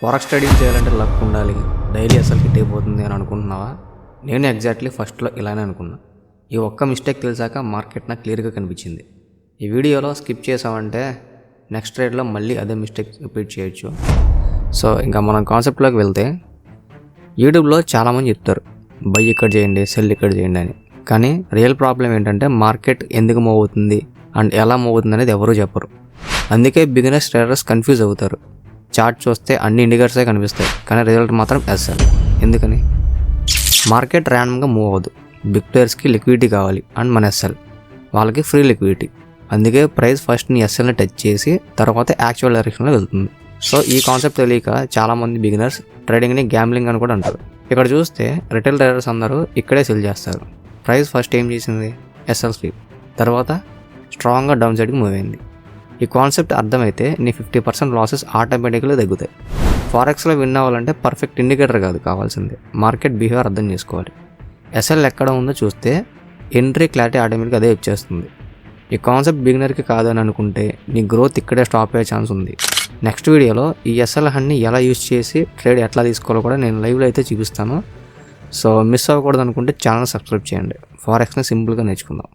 Forex trading చేయాలంటే luck ఉండాలి, daily అసలు హిట్ అయిపోతుంది అని అనుకుంటున్నావా? నేను ఎగ్జాక్ట్లీ ఫస్ట్లో ఇలానే అనుకున్నా. ఈ ఒక్క మిస్టేక్ తెలిసాక మార్కెట్ నాకు క్లియర్గా కనిపించింది. ఈ వీడియోలో స్కిప్ చేసామంటే నెక్స్ట్ ట్రేడ్లో మళ్ళీ అదే మిస్టేక్ రిపీట్ చేయొచ్చు. సో ఇంకా మనం కాన్సెప్ట్లోకి వెళ్తే, యూట్యూబ్లో చాలామంది చెప్తారు బై ఇక్కడ చేయండి, సెల్ ఇక్కడ చేయండి అని. కానీ రియల్ ప్రాబ్లం ఏంటంటే మార్కెట్ ఎందుకు మూవ్ అవుతుంది అండ్ ఎలా మూవ్ అవుతుంది అనేది ఎవరూ చెప్పరు. అందుకే బిగినర్స్ ట్రేడర్స్ కన్ఫ్యూజ్ అవుతారు. చార్ట్ చూస్తే అన్ని ఇండికేటర్సే కనిపిస్తాయి, కానీ రిజల్ట్ మాత్రం ఎస్ఎల్. ఎందుకని? మార్కెట్ ర్యాండమ్గా మూవ్ అవ్వదు. బిగ్ ప్లేయర్స్కి లిక్విడిటీ కావాలి అండ్ మన ఎస్ఎల్ వాళ్ళకి ఫ్రీ లిక్విడిటీ. అందుకే ప్రైస్ ఫస్ట్ నీ ఎస్ఎల్ని టచ్ చేసి తర్వాత యాక్చువల్ డైరెక్షన్లో వెళ్తుంది. సో ఈ కాన్సెప్ట్ తెలియక చాలామంది బిగినర్స్ ట్రేడింగ్ని గ్యాంబ్లింగ్ అని కూడా అంటారు. ఇక్కడ చూస్తే రిటైల్ ట్రేడర్స్ అందరూ ఇక్కడే సెల్ చేస్తారు. ప్రైస్ ఫస్ట్ ఏం చేసింది? ఎస్ఎల్ స్వీప్, తర్వాత స్ట్రాంగ్గా డౌన్ సైడ్కి మూవ్ అయింది. ఈ కాన్సెప్ట్ అర్థమైతే నీ 50% లాసెస్ ఆటోమేటిక్గా తగ్గుతాయి. ఫారెక్స్లో విన్ అవ్వాలంటే పర్ఫెక్ట్ ఇండికేటర్ కాదు కావాల్సిందే, మార్కెట్ బిహేవియర్ అర్థం చేసుకోవాలి. ఎస్ఎల్ ఎక్కడ ఉందో చూస్తే ఎంట్రీ క్లారిటీ ఆటోమేటిక్గా అదే వచ్చేస్తుంది. ఈ కాన్సెప్ట్ బిగినర్కి కాదని అనుకుంటే నీ గ్రోత్ ఇక్కడే స్టాప్ అయ్యే ఛాన్స్ ఉంది. నెక్స్ట్ వీడియోలో ఈ ఎస్ఎల్ హండ్ని ఎలా యూజ్ చేసి ట్రేడ్ ఎట్లా తీసుకోవాలో కూడా నేను లైవ్లో అయితే చూపిస్తాను. సో మిస్ అవ్వకూడదు అనుకుంటే ఛానల్ సబ్స్క్రైబ్ చేయండి. ఫారెక్స్ని సింపుల్గా నేర్చుకుందాం.